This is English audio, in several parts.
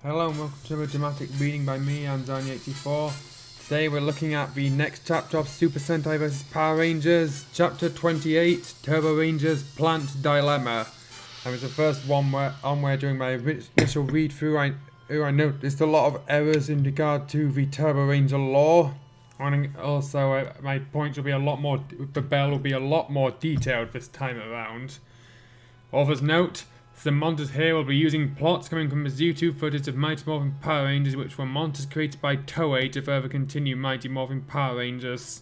Hello and welcome to a dramatic reading by me, I'm Zani84. Today we're looking at the next chapter of Super Sentai vs Power Rangers, Chapter 28, Turbo Rangers Plant Dilemma. And it's the first one where during my initial read through I noticed a lot of errors in regard to the Turbo Ranger lore. And also my points will be a lot more, the bell will be a lot more detailed this time around. Author's note: the monsters here will be using plots coming from the YouTube footage of Mighty Morphin Power Rangers, which were monsters created by Toei to further continue Mighty Morphin Power Rangers.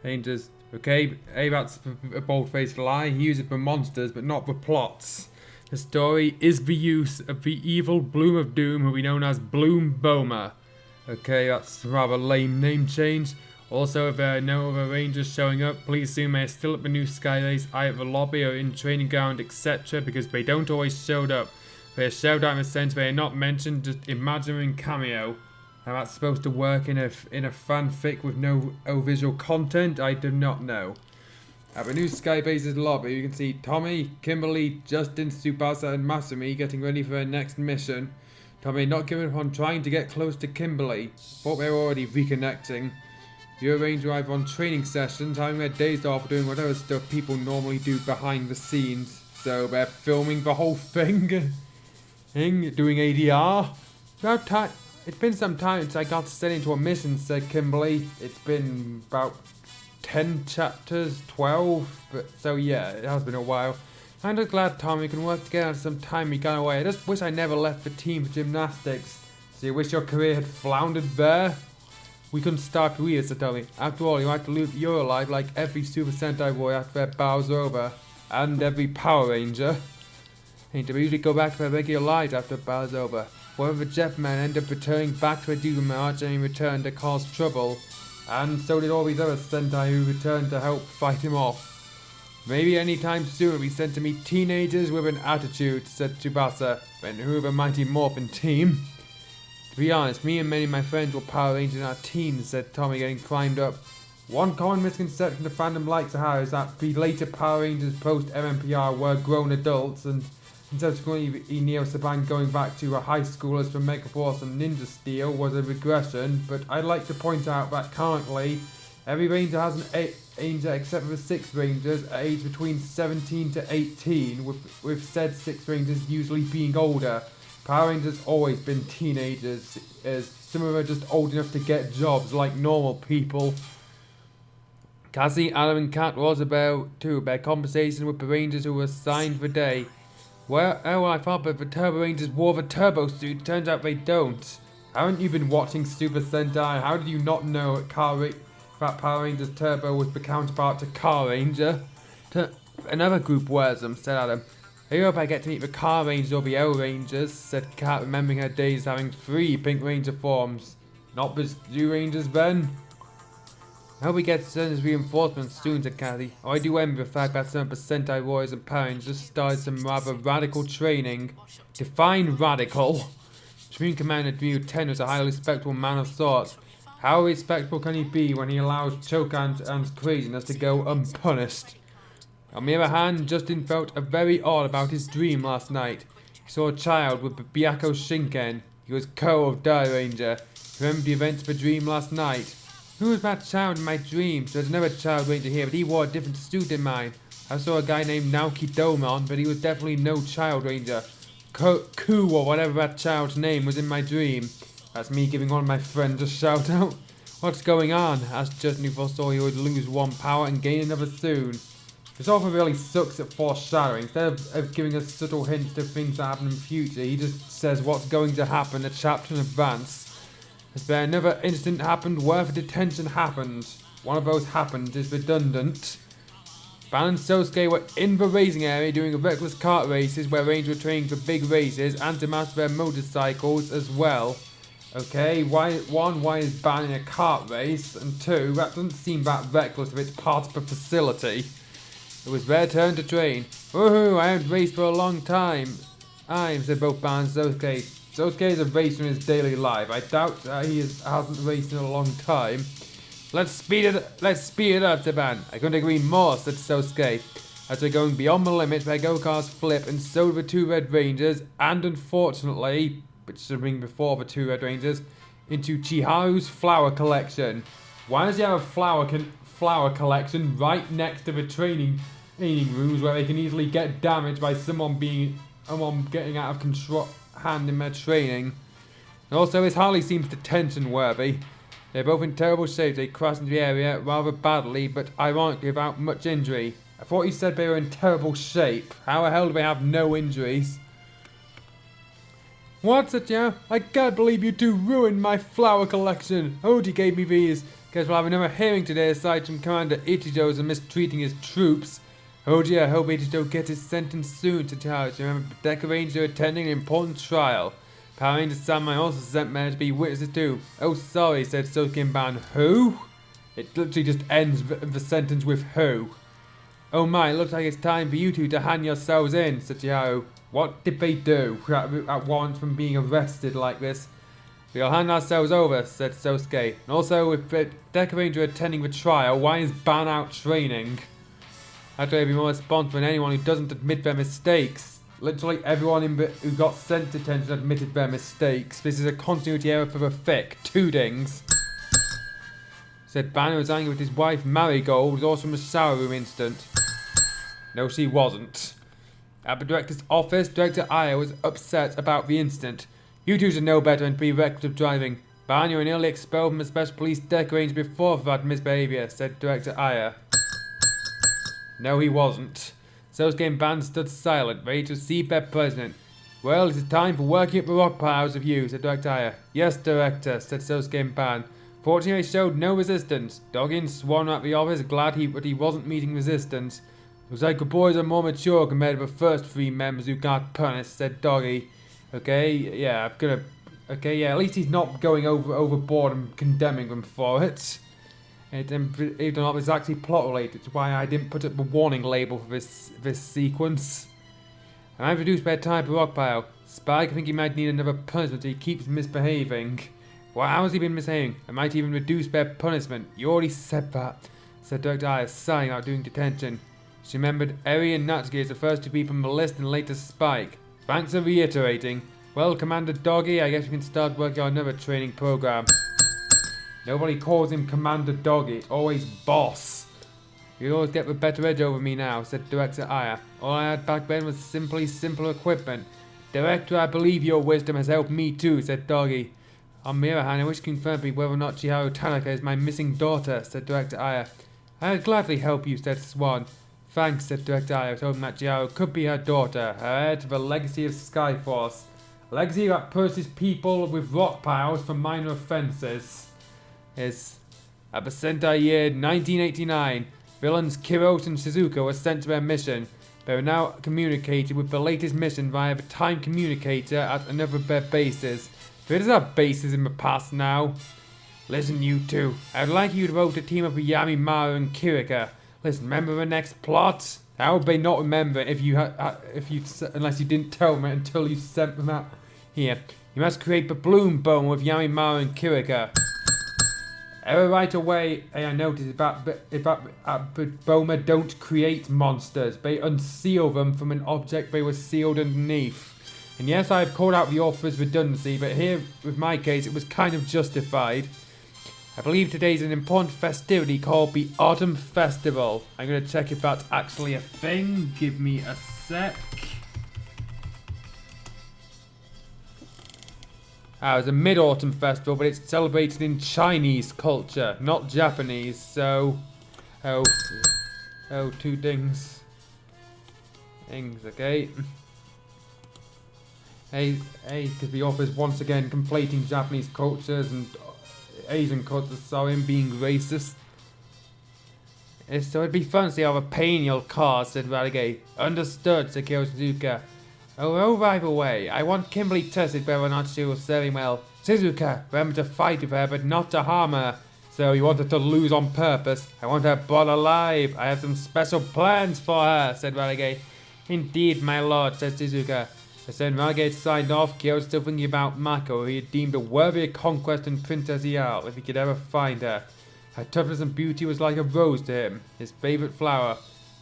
Okay, that's a bold-faced lie. He uses the monsters, but not the plots. The story is the use of the evil Bloom of Doom, who will be known as Bloom Boma. Okay, that's a rather lame name change. Also, if there are no other Rangers showing up, please assume they are still at the new Skybase, either at the lobby or in training ground, etc., because they don't always show up. They are showed out in the sense they are not mentioned, just imaginary cameo. How that's supposed to work in a fanfic with no visual content, I do not know. At the new Skybase's lobby, you can see Tommy, Kimberly, Justin, Tsubasa, and Masumi getting ready for their next mission. Tommy not giving up on trying to get close to Kimberly. Thought they were already reconnecting. You arrange either on training sessions, having their days off, doing whatever stuff people normally do behind the scenes. So they're filming the whole thing. Doing ADR. It's been some time since I got sent into a mission, said Kimberly. It's been about 10 chapters, 12. So yeah, it has been a while. I'm just glad Tommy can work together some time we got away. I just wish I never left the team for gymnastics. So you wish your career had floundered there? We couldn't start with you, said Tommy. After all, you had to lose your life like every Super Sentai boy after their bow's over. And every Power Ranger. And to usually go back to their regular lives after the bow's over. Whatever Jetman ended up returning back to the Dugan March and he returned to cause trouble. And so did all these other Sentai who returned to help fight him off. Maybe any time soon we'll be sent to meet teenagers with an attitude, said Tsubasa, and who of a Mighty Morphin team. To be honest, me and many of my friends were Power Rangers in our teens, said Tommy, getting climbed up. One common misconception the fandom likes to have is that the later Power Rangers post-MMPR were grown adults, and subsequently Neo Saban going back to a high school as for Megaforce and Ninja Steel was a regression, but I'd like to point out that currently, every Ranger has an Ranger except for the 6 Rangers are aged between 17 to 18, with said 6 Rangers usually being older. Power Rangers always been teenagers, as some of them are just old enough to get jobs like normal people. Cassie, Adam and Kat was about conversation with the Rangers who were assigned for the day. Well, I thought that the Turbo Rangers wore the turbo suit, turns out they don't. Haven't you been watching Super Sentai? How did you not know that Power Rangers Turbo was the counterpart to Car Ranger? Another group wears them, said Adam. I hope I get to meet the Car Rangers or the L Rangers, said Kat, remembering her days having 3 Pink Ranger forms. Not the Blue Rangers then? I hope we get some reinforcements soon, said Kathy. I do envy the fact that some of the Sentai Warriors and Power Rangers just started some rather radical training. Define radical. Supreme Commander Drew 10 was a highly respectable man of sorts. How respectable can he be when he allows Chokan's craziness to go unpunished? On the other hand, Justin felt very odd about his dream last night. He saw a child with the Byakko Shinken. He was Ko of Die Ranger. He remembered the events of the dream last night. Who was that child in my dreams? There's another child ranger here, but he wore a different suit than mine. I saw a guy named Naoki Domon, but he was definitely no child ranger. Ku or whatever that child's name was in my dream. That's me giving one of my friends a shout out. What's going on? Asked Justin, who foresaw he would lose one power and gain another soon. This author really sucks at foreshadowing. Instead of giving us subtle hints to things that happen in the future, he just says what's going to happen a chapter in advance. Has there another incident happened where the detention happened? One of those happened is redundant. Ban and Sosuke were in the racing area doing reckless kart races where Rangers were training for big races and to master their motorcycles as well. Okay, why is Ban in a kart race? And 2, that doesn't seem that reckless if it's part of a facility. It was their turn to train. Woohoo, I haven't raced for a long time. Said both Ban and Sosuke. Sosuke is a racer in his daily life. I doubt he hasn't raced in a long time. Let's speed it up, said Ban. I couldn't agree more, said Sosuke. As we're going beyond the limit, their go-karts flip, and so do the 2 Red Rangers, and unfortunately, which should bring before the two Red Rangers, into Chiharu's flower collection. Why does he have a flower collection right next to the training rooms where they can easily get damaged by someone getting out of control hand in their training? And also, his Harley seems detention worthy. They're both in terrible shape. They crashed into the area rather badly, but ironically without much injury. I thought you said they were in terrible shape. How the hell do they have no injuries? What's it, yeah? I can't believe you two ruined my flower collection. Oji gave me these. Guess we'll have another hearing today aside from Commander Ichijo's and mistreating his troops. Oji, I hope Ichijo gets his sentence soon, said Chiharu. Remember, Deca Rangers are attending an important trial. Power Ranger Samurai also sent men to be witnesses too. Oh, sorry, said Sokenban. Who? It literally just ends the sentence with who. Oh my, it looks like it's time for you two to hand yourselves in, said Chiharu. What did they do that warrants from being arrested like this? We'll hand ourselves over, said Sosuke. And also, if Deca Ranger attending the trial, why is Ban out training? I'd rather be more responsible than anyone who doesn't admit their mistakes. Literally everyone who got sent to detention admitted their mistakes. This is a continuity error for the thick. 2 dings. Said Banner was angry with his wife Marigold, was also from the shower room incident. No, she wasn't. At the director's office, Director Aya was upset about the incident. You two should know better and be reckless of driving. Banner were nearly expelled from the special police Deca Rangers before for that misbehaviour, said Director Aya. No, he wasn't. Sosuke and Ban stood silent, ready to receive their president. Well, it is time for working up the rock piles of you, said Director Aya. Yes, Director, said Sosuke and Ban. Fortunately, he showed no resistance. Doggy and Swan were at the office, glad he wasn't meeting resistance. Looks like the boys are more mature compared to the first 3 members who got punished, said Doggy. Okay, yeah, at least he's not going overboard and condemning them for it. Even though it's actually plot related, which is why I didn't put up the warning label for this sequence. And I've reduced by a type of rock pile. Spike, I think he might need another punishment, so he keeps misbehaving. Well, how has he been misbehaving? I might even reduce their punishment. You already said that, said Dr. Aya, sighing out doing detention. She remembered Eri and Natsuki as the first 2 people on the list and later Spike. Thanks for reiterating. Well, Commander Doggy, I guess we can start working on another training program. Nobody calls him Commander Doggy, it's always Boss. You always get the better edge over me now, said Director Aya. All I had back then was simply simpler equipment. Director, I believe your wisdom has helped me too, said Doggy. On the other hand, I wish to confirm me whether or not Chiharu Tanaka is my missing daughter, said Director Aya. I'd gladly help you, said Swan. Thanks, said Director Aya, told him that Chiharu could be her daughter, her heir to the legacy of Skyforce. A legacy that punishes people with rock piles for minor offences. Is at the Sentai year 1989, villains Kiros and Shizuka were sent to their mission. They are now communicated with the latest mission via the time communicator at another of their bases. Where does our bases in the past now? Listen, you two, I'd like you to vote to team up with Yamimaru and Kirika. Listen, remember the next plot? How would they not remember unless you didn't tell them it until you sent them out here? You must create the Bloom Bone with Yamimaru and Kirika. Error right away, I noticed about Boma don't create monsters. They unseal them from an object they were sealed underneath. And yes, I've called out the author's redundancy, but here, with my case, it was kind of justified. I believe today's an important festivity called the Autumn Festival. I'm going to check if that's actually a thing. Give me a sec. It's a Mid-Autumn Festival, but it's celebrated in Chinese culture, not Japanese, so... Oh, 2 dings. Dings, okay. Hey, because the author's once again conflating Japanese cultures and Asian cultures, so him being racist. So it'd be fun to see how a pain you'll cause, said Radiguet. Understood, said Shizuka. Oh, by the way, I want Kimberly tested whether or not she was serving well. Shizuka, remember to fight with her, but not to harm her. So you wanted to lose on purpose. I want her brought alive. I have some special plans for her, said Radiguet. Indeed, my lord, said Shizuka. As soon as Radiguet signed off, Kyo was still thinking about Mako, who he had deemed a worthier conquest than Princess Yao, if he could ever find her. Her toughness and beauty was like a rose to him, his favourite flower.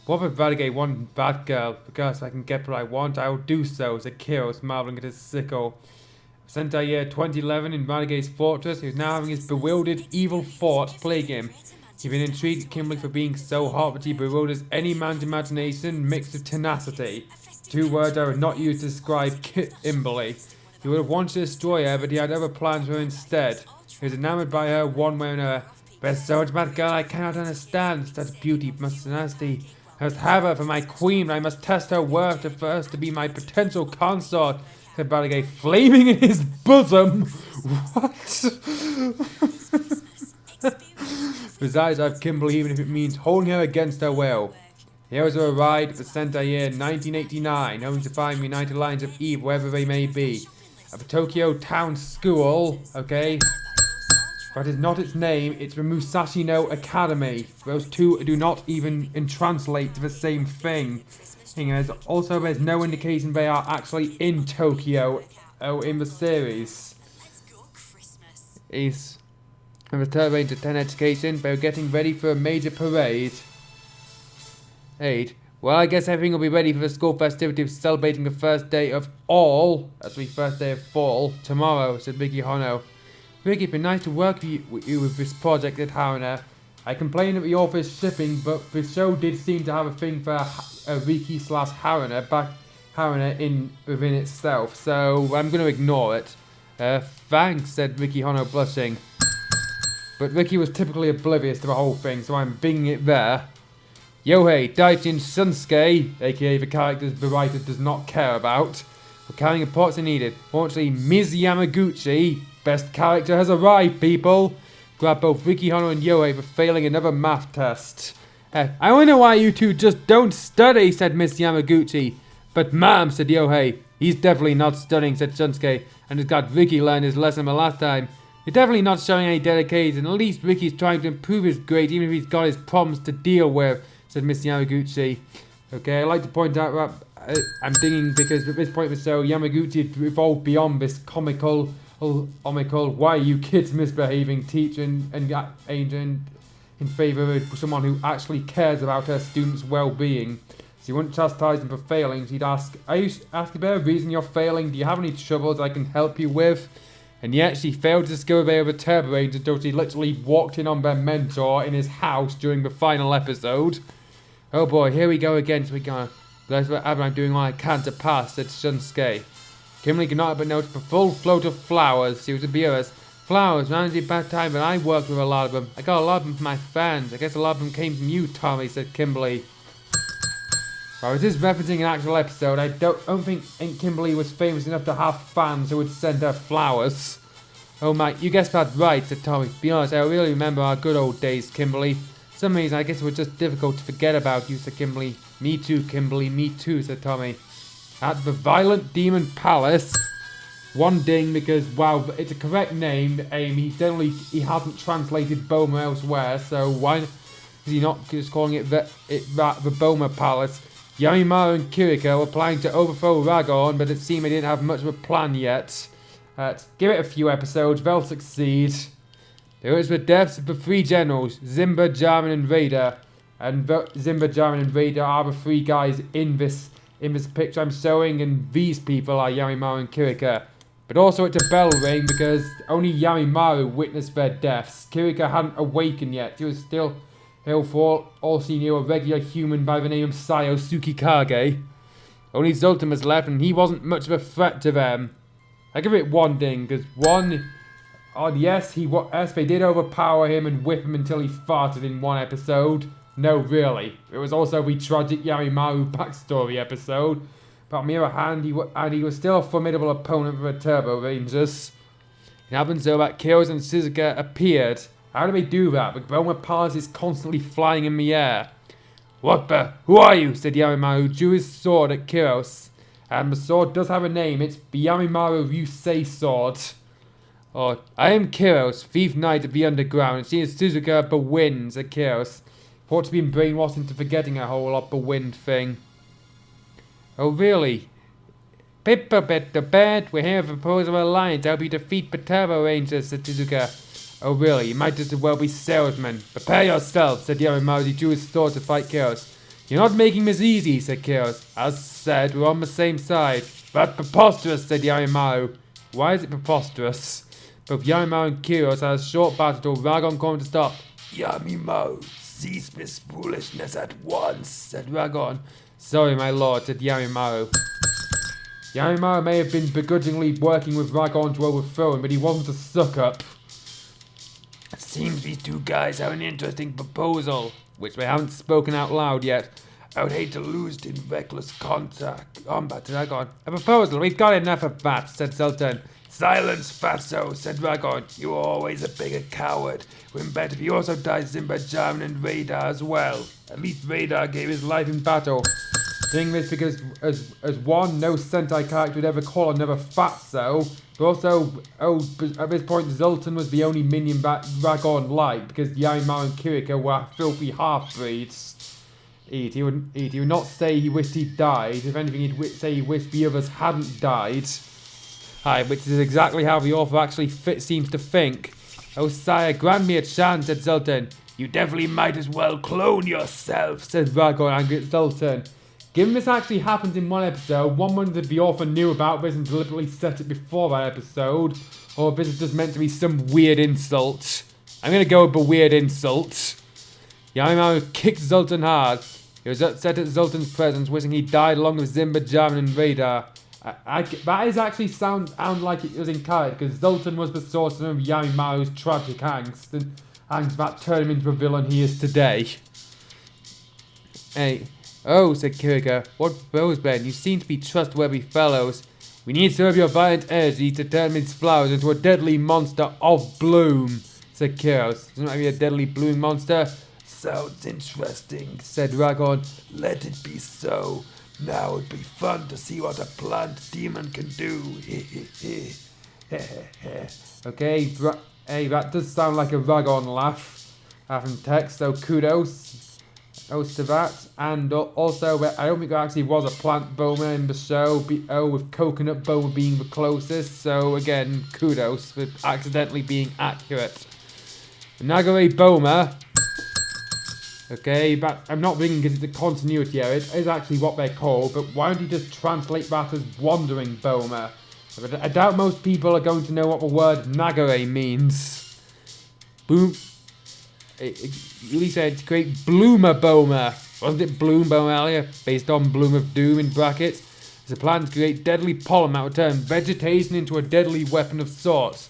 What would Radiguet want bad girl? Because if I can get what I want, I will do so, said Kyo, marvelling at his sickle. Sentai year 2011 in Ranage's fortress, he was now having his bewildered, evil thoughts plague him. He'd been intrigued at Kimberly for being so hot that he bewilders any man's imagination mixed with tenacity. 2 words I would not use to describe Kimberly. He would have wanted to destroy her, but he had other plans for her instead. He was enamored by her one way or another. There's so much about girl I cannot understand. Such beauty must tenacity. I must have her for my queen, but I must test her worth at first to be my potential consort. Said Balagay, flaming in his bosom. What? Besides, I have Kimberly, even if it means holding her against her will. The heroes have arrived at the Sentai year 1989, hoping to find the United Lines of Eve wherever they may be. At the Tokyo Town School, okay? That is not its name, it's the Musashi no Academy. Those two do not even translate to the same thing. There's no indication they are actually in Tokyo in the series. Is returning to 10 education, they were getting ready for a major parade. Well, I guess everything will be ready for the school festivities celebrating the first day of all, that's the first day of fall, tomorrow, said Vicky Hono. Vicky, it's been nice to work with you with this project at Haruna. I complained that the author is shipping, but the show did seem to have a thing for Riki / Haruna within itself, so I'm going to ignore it. Thanks, said Vicky Hono, blushing. But Vicky was typically oblivious to the whole thing, so I'm binging it there. Yohei, Daichi and Shunsuke, aka the characters the writer does not care about, were carrying the pots they needed. Fortunately, Ms. Yamaguchi, best character, has arrived, people. Grabbed both Ricky Hono and Yohei for failing another math test. I wonder why you two just don't study, said Miss Yamaguchi. But ma'am, said Yohei. He's definitely not studying, said Shunsuke, and has got Ricky learn his lesson the last time. You're definitely not showing any dedication. At least Ricky's trying to improve his grades, even if he's got his problems to deal with, said Miss Yamaguchi. Okay, I'd like to point out that I'm dinging because at this point in the show, Yamaguchi had evolved beyond this comical, why are you kids misbehaving teacher and agent in favour of someone who actually cares about her students' well-being. So he wouldn't chastise them for failing. He'd ask, is there a reason you're failing? Do you have any troubles I can help you with? And yet she failed to discover they were Turbo Rangers until she literally walked in on their mentor in his house during the final episode. Oh boy, here we go again. So that's what I'm doing all I can to pass, said Shunsuke. Kimberly could not help but notice the full float of flowers. She was abused. Flowers, round the bad time, but I worked with a lot of them. I got a lot of them from my fans. I guess a lot of them came from you, Tommy, said Kimberly. Well, is this referencing an actual episode? I don't think Aunt Kimberly was famous enough to have fans who would send her flowers. Oh my, you guessed that right, said Tommy. Be honest, I really remember our good old days, Kimberly. For some reason, I guess it was just difficult to forget about you, said Kimberly. Me too, Kimberly, me too, said Tommy. At the Violent Demon Palace. One ding because, wow, it's a correct name, Amy. He hasn't translated Boma elsewhere, so why is he not just calling it the Boma Palace? Yamimaru and Kiriko were planning to overthrow Ragon, but it seemed they didn't have much of a plan yet. Give it a few episodes, they'll succeed. There was the deaths of the 3 generals, Zimba, Jarman and Vader. And Zimba, Jarman and Vader are the 3 guys in this picture I'm showing, and these people are Yamimaru and Kiriko. But also it's a bell ring because only Yamimaru witnessed their deaths. Kiriko hadn't awakened yet. She was still ill for all she knew, a regular human by the name of Sayo Tsukikage. Only Zoltan was left and he wasn't much of a threat to them. I give it 1 ding because yes, they did overpower him and whip him until he farted in 1 episode. No, really. It was also the tragic Yamimaru backstory episode. But on the other hand, he was still a formidable opponent for the Turbo Rangers. It happened so that Kyrus and Suzuka appeared. How do they do that? The Boma Palace is constantly flying in the air. Who are you? Said Yamimaru, who drew his sword at Kyrus. And the sword does have a name. It's the Yamimaru Ryusei sword. I am Kyrus, thief knight of the underground, and she is Suzuka Bewin, said Kyrus. Thought to be brainwashed into forgetting a whole lot Bewin thing. Oh really? Pippa bit the bed, we're here for proposal of alliance to help you defeat the Turbo Rangers, said Suzuka. Oh really, you might just as well be salesmen. Prepare yourself, said Yamimaru as he drew his sword to fight Kyrus. You're not making this easy, said Kyrus. As said, we're on the same side. That's preposterous, said Yamimaru. Why is it preposterous? Both Yamimaru and Kyros had a short battle till Ragon called to stop. Yamimaru, cease this foolishness at once, said Ragon. Sorry, my lord, said Yamimaru. Yamimaru may have been begrudgingly working with Ragon to overthrow him, but he wasn't a suck-up. It seems these two guys have an interesting proposal, which they haven't spoken out loud yet. I would hate to lose it in reckless combat, Ragon. A proposal? We've got enough of that, said Sultan. Silence, Fatso, said Ragon. You were always a bigger coward. Wouldn't bet if you also died Zimbajaman and Radar as well. At least Radar gave his life in battle. Doing this because, as one, no Sentai character would ever call another Fatso, but also, at this point, Zoltan was the only minion Ragon liked, because Yamimaru and Kiriko were filthy half-breeds. He would not say he wished he died. If anything, he'd say he wished the others hadn't died. Aye, which is exactly how the author actually seems to think. Oh, sire, grant me a chance, said Sultan. You definitely might as well clone yourself, said Ragon, angry at Sultan. Given this actually happened in one episode, one wonders if the author knew about this and deliberately set it before that episode, or if this is just meant to be some weird insult. I'm gonna go with the weird insult. Yamimaru kicked Zoltan hard. He was upset at Zoltan's presence, wishing he died along with Zimbajaman and Radar. That is actually sound like it was in character, because Zoltan was the source of Yamimaru's tragic angst, and angst that turned him into the villain he is today. Hey. Oh, said Kiriko, what those Ben? You seem to be trustworthy fellows. We need some of your violent energy to turn these flowers into a deadly monster of bloom, said Kyros. Doesn't that be a deadly blooming monster? Sounds interesting, said Ragon. Let it be so. Now it'd be fun to see what a plant demon can do. Okay, hey, that does sound like a Ragon laugh. From text, so kudos. To that, and also I don't think there actually was a plant boma in the show, with coconut boma being the closest, so again, kudos for accidentally being accurate. Nagare boma, okay, but I'm not thinking because it's a continuity error, it is actually what they're called, but why don't you just translate that as wandering boma? I doubt most people are going to know what the word Nagare means. Boom. He said to create Bloomer Boma. Wasn't it Bloom Boma earlier? Based on Bloom of Doom in brackets. It's a plan to create deadly pollen that would turn vegetation into a deadly weapon of sorts.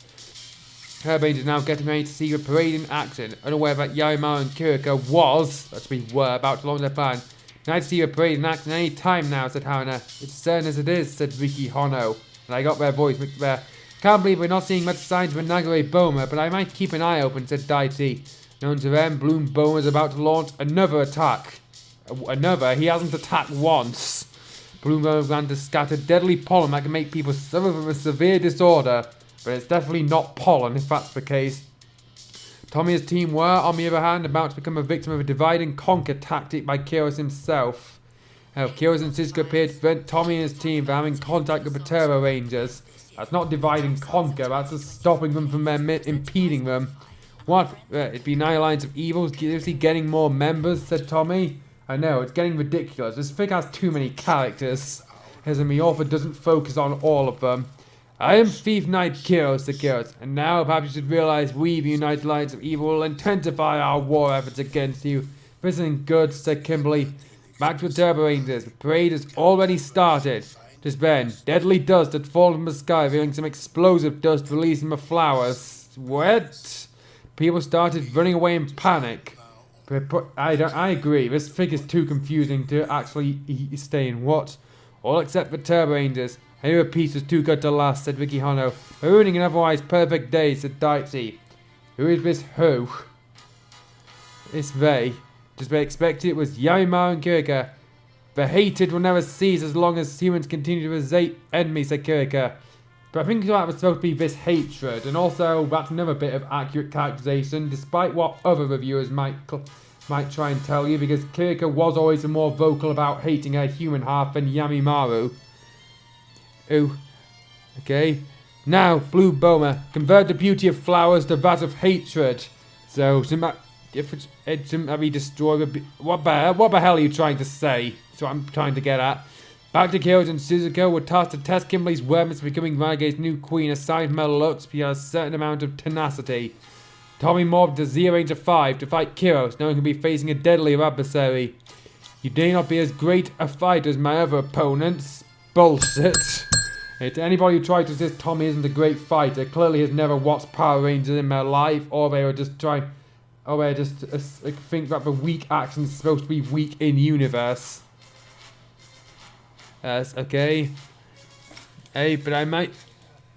Herb Angel is now getting ready to see the parade in action, unaware that Yamimaru and Kiriko were about to launch their plan. Nice to see the parade in action any time now, said Haruna. It's certain as it is, said Riki Hono. And I got their voice mixed there. Can't believe we're not seeing much signs of a Nagare Boma, but I might keep an eye open, said Daichi. Known to them, Bloom Boma is about to launch another attack. He hasn't attacked once. Bloom Boma began to scatter deadly pollen that can make people suffer from a severe disorder, but it's definitely not pollen if that's the case. Tommy and his team were, on the other hand, about to become a victim of a divide and conquer tactic by Kyros himself. Kyros and Cisco appeared to prevent Tommy and his team from having contact with the Turbo Rangers. That's not divide and conquer, that's just stopping them from impeding them. What? It'd be 9 lines of evils, seriously getting more members, said Tommy. I know, it's getting ridiculous. This fig has too many characters, as in the author doesn't focus on all of them. I am Thief Knight Kyros, said Kyros, and now perhaps you should realize we, the United Lines of Evil, will intensify our war efforts against you. This isn't good, said Kimberly. Back to the Turbo Rangers. The parade has already started. Just then, deadly dust had fallen from the sky, revealing some explosive dust released from the flowers. What? People started running away in panic. I agree, this fig is too confusing to actually stay in what? All except for Turbo Rangers. I knew a piece was too good to last, said Riki Hono. Ruining an otherwise perfect day, said Daichi. Who is this who? It's they. Just they expected it was Yamimaru and Kiriko. The hatred will never cease as long as humans continue to resist enemies, said Kiriko. But I think that was supposed to be this hatred, and also that's another bit of accurate characterization, despite what other reviewers might try and tell you, because Kiriko was always more vocal about hating her human half than Yamimaru. Oh, okay. Now, Blue Boma, convert the beauty of flowers to that of hatred. So, shouldn't that be destroyed? What the hell are you trying to say? That's what I'm trying to get at. Back to Kyoto and Shizuka were tasked to test Kimberly's wormness of becoming Renegade's new queen. Aside from her looks, she has a certain amount of tenacity. Tommy morphed to Z Ranger 5 to fight Kiros, knowing he'll be facing a deadlier adversary. You may not be as great a fighter as my other opponents. Bullshit. To anybody who tried to say Tommy isn't a great fighter, clearly has never watched Power Rangers in their life, or they were just trying, or they just think that the weak action is supposed to be weak in universe. Yes, okay. Hey, but I might...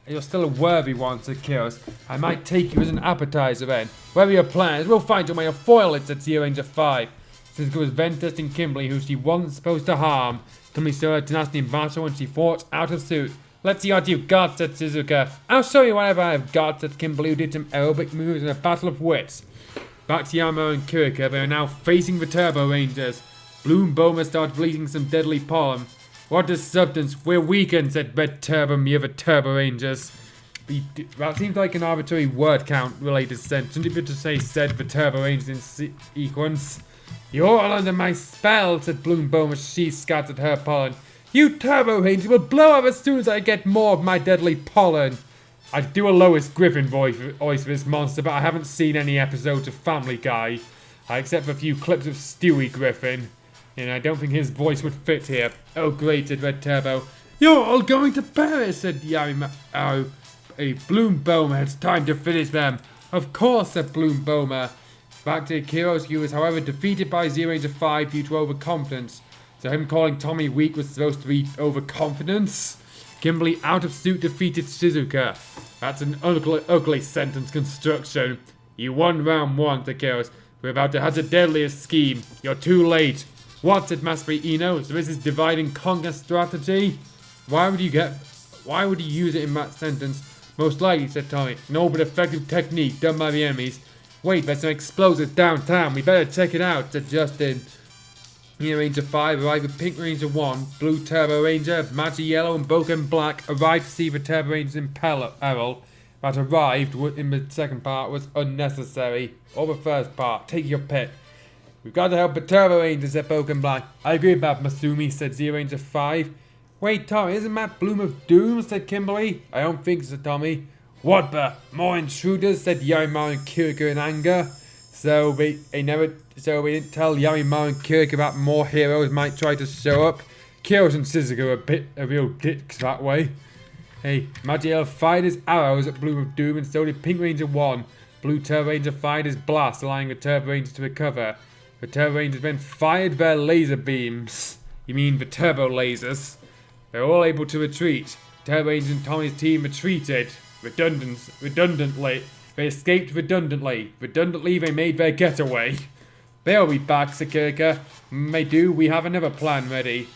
You're still a worthy one, said Kiros. I might take you as an appetizer then. Whatever your plans, we'll find a way to foil it, said Z Ranger 5. Shizuka was then testing Kimberly, who she wasn't supposed to harm. Kimberly showed her tenacity in battle when she fought out of suit. Let's see what you've got, said Shizuka. I'll show you whatever I've got, said Kimberly, who did some aerobic moves in a battle of wits. Back to Yamo and Kirika, they are now facing the Turbo Rangers. Bloom Boma started releasing some deadly pollen. What is substance? We're weakened, said Red Turbo and the other Turbo Rangers. That seems like an arbitrary word count related sentence. Shouldn't it be to say said the Turbo Rangers in sequence? You're all under my spell, said Bloom Boma as she scattered her pollen. You Turbo Rangers will blow up as soon as I get more of my deadly pollen. I'd do a Lois Griffin voice for this monster, but I haven't seen any episodes of Family Guy. Except for a few clips of Stewie Griffin. And I don't think his voice would fit here. Oh great, said Red Turbo. You're all going to Paris, said Bloom Boma. It's time to finish them. Of course, said Bloom Boma. Back to Kiros, he was however defeated by Z Ranger 5 due to overconfidence. So him calling Tommy weak was supposed to be overconfidence. Kimberly out of suit defeated Shizuka. That's an ugly sentence construction. You won round 1, said Kiros. We're about to hatch a deadliest scheme. You're too late. What, said Master Eno? So this is divide and conquer strategy? Why would you use it in that sentence? Most likely, said Tommy. An old but effective technique done by the enemies. Wait, there's some explosives downtown. We better check it out, said Justin. Here Ranger 5 arrived with Pink Ranger 1, Blue Turbo Ranger, Magic Yellow and Boken Black arrived to see the Turbo Rangers in peril. That arrived in the second part was unnecessary. Or the first part, take your pick. We've got to help the Turbo Rangers, said Boken Black. I agree with that, Masumi, said Z Ranger 5. Wait, Tommy, isn't that Bloom of Doom, said Kimberly. I don't think so, Tommy. What the? More intruders, said Yarimar and Kirika in anger. So they didn't tell Yarimar and Kirika that more heroes might try to show up. Kiros and Shizuka are real dicks that way. Hey, Magiel fired his arrows at Bloom of Doom and so did Pink Ranger 1. Blue Turbo Ranger fired his blast, allowing the Turbo Rangers to recover. The Turbo Rangers then fired their laser beams. You mean the turbo lasers. They were all able to retreat. Turbo Rangers and Tommy's team retreated. Redundantly. They escaped redundantly. Redundantly, they made their getaway. They'll be back, said Kirika. When they do, we have another plan ready.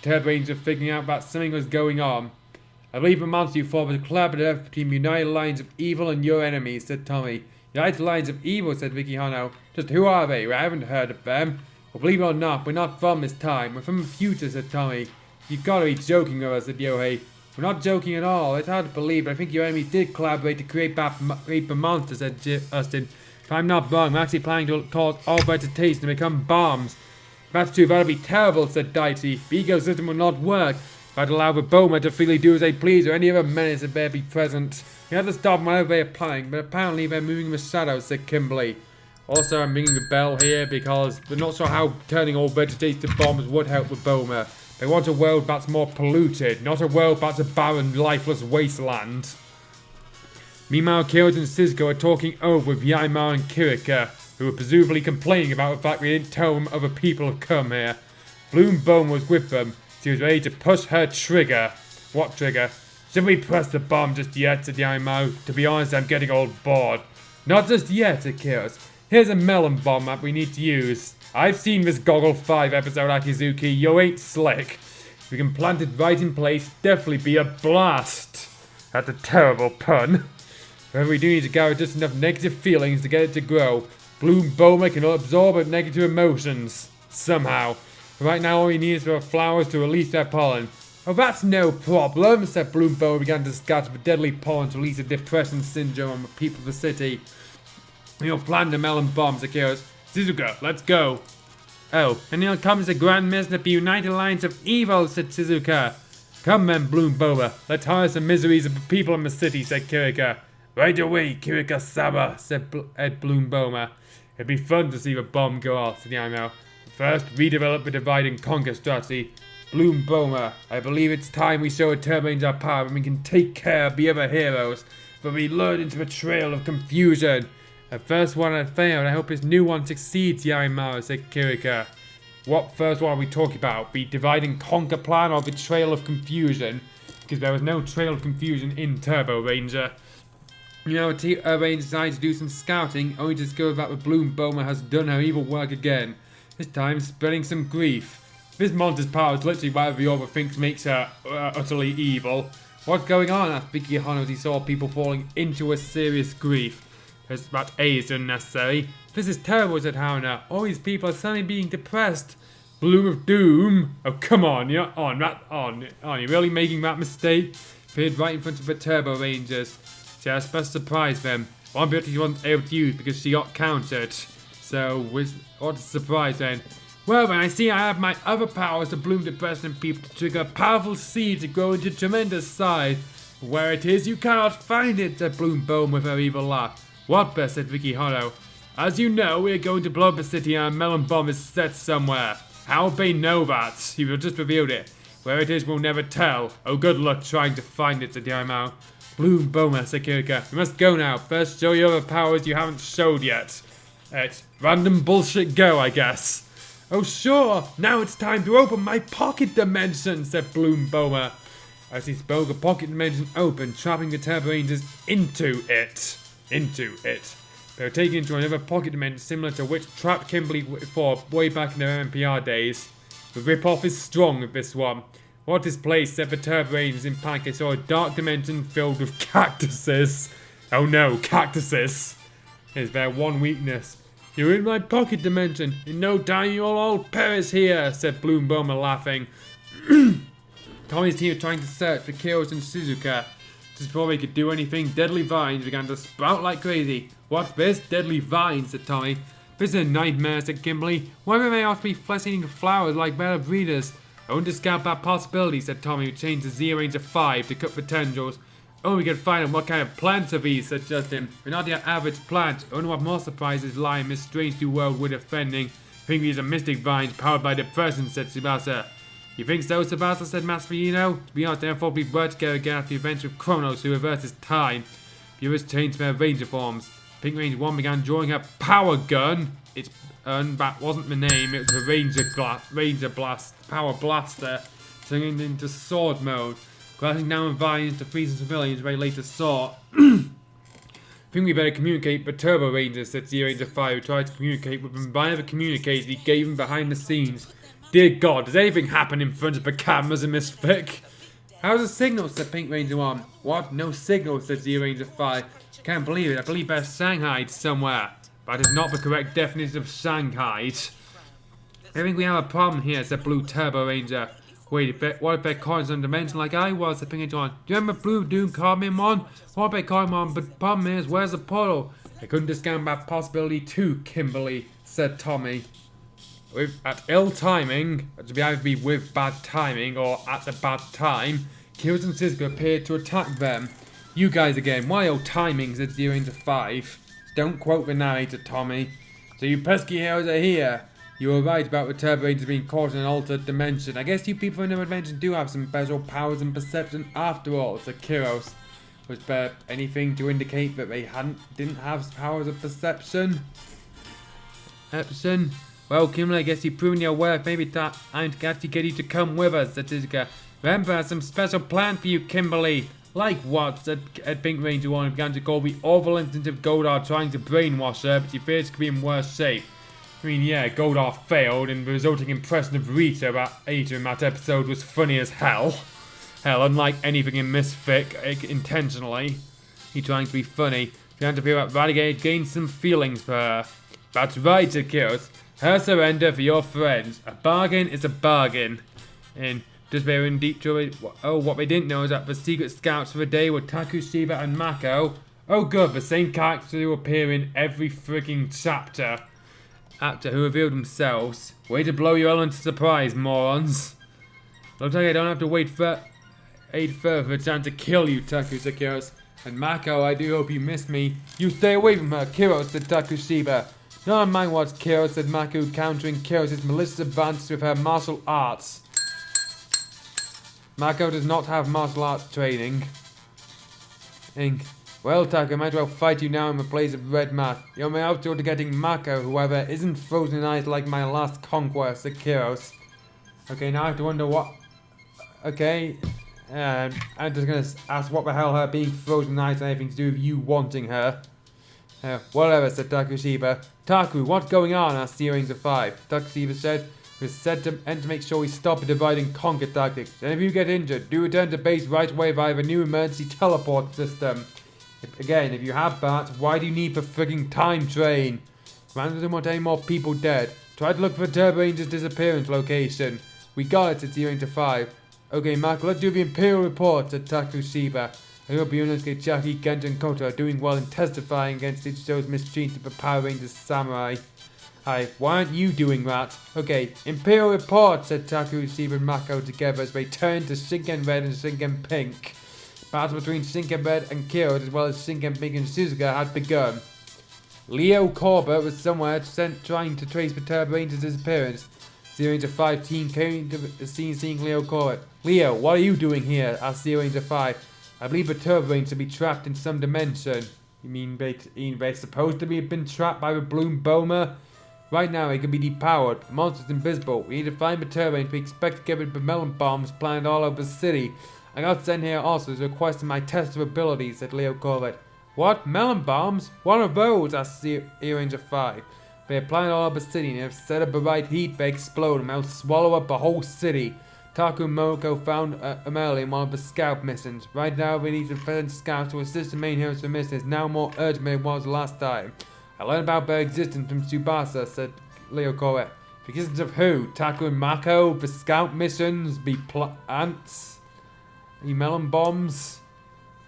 Turbo Rangers are figuring out that something was going on. I believe the monster you formed was a collaborative between United Lines of Evil and your enemies, said Tommy. United Lines of Evil, said Vicky Hano. Just who are they? I haven't heard of them. Well, believe it or not, we're not from this time. We're from the future, said Tommy. You've got to be joking with us, said Yohei. We're not joking at all. It's hard to believe, but I think your enemies did collaborate to create the monster, said Justin. If I'm not wrong, we're actually planning to cause all vegetation to become bombs. If that's true, that'll be terrible, said Daichi. The ecosystem will not work. I'd allow the Boma to freely do as they please or any other menace if they be present. We have to stop them whenever they are planning, but apparently they're moving in the shadows, said Kimberly. Also, I'm ringing the bell here because we're not sure how turning all vegetation to bombs would help the Boma. They want a world that's more polluted, not a world that's a barren, lifeless wasteland. Meanwhile, Kiros and Shizuka are talking over with Yaimar and Kirika, who are presumably complaining about the fact they didn't tell them other people have come here. Bloom Bone was with them. She was ready to push her trigger. What trigger? Should we press the bomb just yet, said Yaimar. To be honest, I'm getting all bored. Not just yet, said Kiros. Here's a melon bomb that we need to use. I've seen this Goggle 5 episode, Akizuki. You ain't slick. If we can plant it right in place, definitely be a blast. That's a terrible pun. However, we do need to gather just enough negative feelings to get it to grow. Bloom Boma can absorb negative emotions. Somehow. Right now, all we need is for flowers to release their pollen. Oh, that's no problem, said Bloom Boma, began to scatter the deadly pollen to release a depression syndrome on the people of the city. We'll plant the melon bombs, said Kiros. Shizuka, let's go. Oh, and here comes the Grand Master of the United Alliance of Evil, said Shizuka. Come then, Bloom Boba, let's hide the miseries of the people in the city, said Kirika. Right away, Kirika-sama, said Ed Bloom Boba. It'd be fun to see the bomb go off, said Yamo. First, redevelop the divide and conquer strategy. Bloom Boba, I believe it's time we show a Turbo Ranger our power and we can take care of the other heroes. For we lured into a trail of confusion. The first one had failed, I hope this new one succeeds, Yamaru, said Kirika. What first one are we talking about? The divide and conquer plan or the trail of confusion? Because there was no trail of confusion in Turbo Ranger. You know, Ranger decided to do some scouting, only to discover that the Bloom Boba has done her evil work again. This time, spreading some grief. This monster's power is literally whatever the other thinks makes her utterly evil. What's going on? asked Vicky Hano as he saw people falling into a serious grief. That A is unnecessary. This is terrible, said Hana. All these people are suddenly being depressed. Bloom of Doom? Oh, come on, you're on. Are you really making that mistake? Appeared right in front of the Turbo Rangers. She has best surprise them. One ability she wasn't able to use because she got countered. So, what's the surprise then? Well, when I see I have my other powers to bloom depression people to trigger a powerful seed to grow into tremendous size. Where it is, you cannot find it, said Bloom Bone with her evil laugh. What best, said Vicky Hollow. As you know, we are going to blow up the city and a melon bomb is set somewhere. How would they know that? You just revealed it. Where it is, we'll never tell. Oh, good luck trying to find it, said Yaimao. Bloom Boma, said Kirika. We must go now. First, show your other powers you haven't showed yet. It's random bullshit go, I guess. Oh, sure. Now it's time to open my pocket dimension, said Bloom Boma. As he spoke, a pocket dimension opened, trapping the Turbo Rangers into it. They were taken into another pocket dimension similar to which trapped Kimberly before, way back in their MPR days. The rip-off is strong with this one. What is placed set the Turbo Rangers in panic. They saw a dark dimension filled with cactuses. Oh no, cactuses! Is their one weakness. You're in my pocket dimension. In no time you'll all perish here, said Bloom Boma laughing. Tommy's team were trying to search for Kiros and Shizuka. Just before they could do anything, deadly vines began to sprout like crazy. What's this? Deadly vines, said Tommy. This is a nightmare, said Kimberly. Why would they have to be flesh-eating flowers like better breeders? I want to scout that possibility, said Tommy, who changed the Z range to 5 to cut potentials. Oh, we can find out what kind of plants are these, said Justin. They're not your average plants. I wonder what more surprises lie in this strange new world we're defending. I think these are mystic vines powered by depression, said Tsubasa. You think so, Tsubasa, said Masperino? To be honest, therefore we work together again after the events with Kronos who reverses time. Viewers changed their ranger forms. Pink Ranger 1 began drawing her power gun. That wasn't the name, it was the Ranger Blast, Power Blaster, turning into sword mode. Crashing down vines to freeze civilians very late to saw. I think we better communicate with Turbo Rangers, said Z Ranger 5, who tried to communicate with them via the communicator he gave him behind the scenes. Dear God, does anything happen in front of the cameras in this fic? How's the signal, said Pink Ranger 1. What? No signal, said Z Ranger 5. Can't believe it, I believe they're Shanghai somewhere. That is not the correct definition of Shanghai. I think we have a problem here, said Blue Turbo Ranger. Wait, what if they're caught in some dimension like I was, said Pink Ranger 1. Do you remember Blue Doom called me one? What if they caught him on, but the problem is, where's the portal? I couldn't discount that possibility too, Kimberly, said Tommy. At ill timing, to either be with bad timing or at a bad time, Kiros and Shizuka appeared to attack them. You guys again, why ill timing, said Z Ranger 5. Don't quote the narrator, Tommy. So you pesky heroes are here. You were right about the Turbo Rangers being caught in an altered dimension. I guess you people in the dimension do have some special powers and perception after all, said Kiros. Was there anything to indicate that they didn't have powers of perception? Well, Kimberly, I guess you've proven your worth. Maybe that I'm to actually get you to come with us, said Shizuka. Remember, I have some special plan for you, Kimberly. Like what? Said Pink Ranger 1 and began to call the awful instance of Goldar trying to brainwash her, but she fears she could be in worse shape. I mean, yeah, Goldar failed, and the resulting impression of Rita about Ada in that episode was funny as hell. Hell, unlike anything in this fic, intentionally. He trying to be funny. Began to feel that Radicate gained some feelings for her. That's right, said Kiros. Her surrender for your friends. A bargain is a bargain. And just they were in deep trouble. Oh, what they didn't know is that the secret scouts for the day were Takushiba and Mako. Oh good, the same characters who appear in every freaking chapter. actor who revealed themselves. Way to blow your element of surprise, morons. Looks like I don't have to wait further for a chance to kill you, Taku, said Kiros. And Mako, I do hope you missed me. You stay away from her, Kiros, said Takushiba. Not mind what's Kiros, said Mako, countering Kiros' malicious advances with her martial arts. Mako does not have martial arts training. Well, Taku, I might as well fight you now in the place of red mat. You're my outdoor to getting Mako, whoever isn't frozen in ice like my last conquest, said Kiros. Okay, now I have to wonder what... Okay, I'm just gonna ask what the hell her being frozen in ice has anything to do with you wanting her. Whatever, said Takushiba. Taku, what's going on? Asked the Ranger 5. Takushiba said, we're set to make sure we stop a divide and conquer tactics. And if you get injured, do return to base right away via the new emergency teleport system. If you have that, why do you need the frigging time train? Commander doesn't want any more people dead. Try to look for Turbo Ranger's disappearance location. We got it, said the Ranger 5. Okay, Mark, let's do the Imperial report, said Takushiba. I hope Yunosuke, Jackie, Genta, and Koto are doing well in testifying against each other's mistreatment of the Power Rangers samurai. Hi, why aren't you doing that? Okay, Imperial report, said Takushiba and Mako together as they turned to Shinken Red and Shinken Pink. Battle between Shinken Red and Kyo, as well as Shinken Pink and Suzuka, had begun. Leo Corbett was somewhere trying to trace the Turbo Ranger's disappearance. Zero Ranger 5 team came to the scene seeing Leo Corbett. Leo, what are you doing here? Asked Zero Ranger 5. I believe the Turbo Ranger to be trapped in some dimension. You mean they're supposed to have been trapped by the Bloom Boma? Right now, it can be depowered. The monster's invisible. We need to find the Turbo Ranger. We expect to get rid of the melon bombs planted all over the city. I got sent here also as a request of my test of abilities, said Leo Corbett. What? Melon bombs? What are those? Asked Zero Ranger 5. They are planted all over the city, and if set up the right heat, they explode and they'll swallow up the whole city. Taku and Momoko found them early in one of the scout missions. Right now, we need to send scouts to assist the main heroes for missions now more urgent than it was last time. I learned about their existence from Tsubasa, said Leo Corbett. The existence of who? Taku and Mako? The scout missions? The ants? The melon bombs?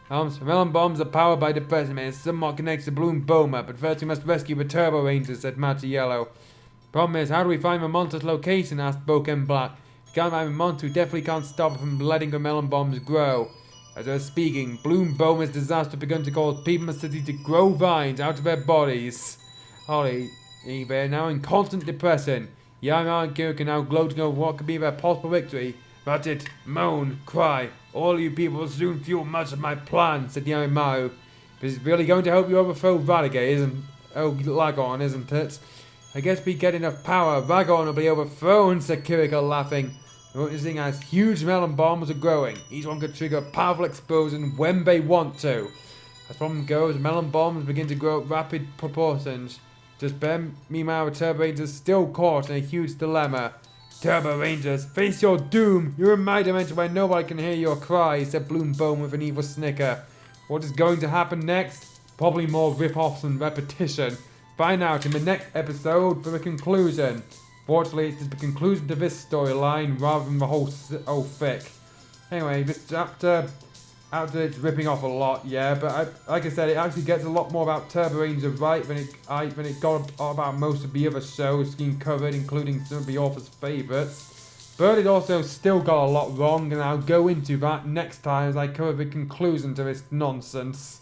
Melon bombs are powered by the President and somewhat connects to Bloom Boma, but first we must rescue the Turbo Rangers, said Machi Yellow. Problem is, how do we find the monster's location? Asked Boken Black. If we can't find the monster, we definitely can't stop it from letting the melon bombs grow. As I was speaking, Bloom Boma's disaster begun to cause people in the city to grow vines out of their bodies. Holly, they're now in constant depression. Yama and Kirk are now gloating over what could be their possible victory. That's it. Moan, cry. All you people will soon fuel much of my plan, said Yamaru. This is really going to help you overthrow Lagon, isn't it? I guess if we get enough power, Lagon will be overthrown, said Kiriko, laughing. Noticing as huge melon bombs are growing. Each one could trigger a powerful explosion when they want to. As problem goes, melon bombs begin to grow at rapid proportions. Just then, meanwhile, the Turbo Rangers still caught in a huge dilemma. Turbo Rangers, face your doom! You're in my dimension where nobody can hear your cries, said Bloom Bone with an evil snicker. What is going to happen next? Probably more rip-offs and repetition. Find out in the next episode for the conclusion. Fortunately, it's the conclusion to this storyline rather than the whole fic. Anyway, this chapter, after it's ripping off a lot, yeah, but like I said, it actually gets a lot more about Turbo Ranger right than it got about most of the other shows being covered, including some of the author's favourites. But it also still got a lot wrong, and I'll go into that next time as I cover the conclusion to this nonsense.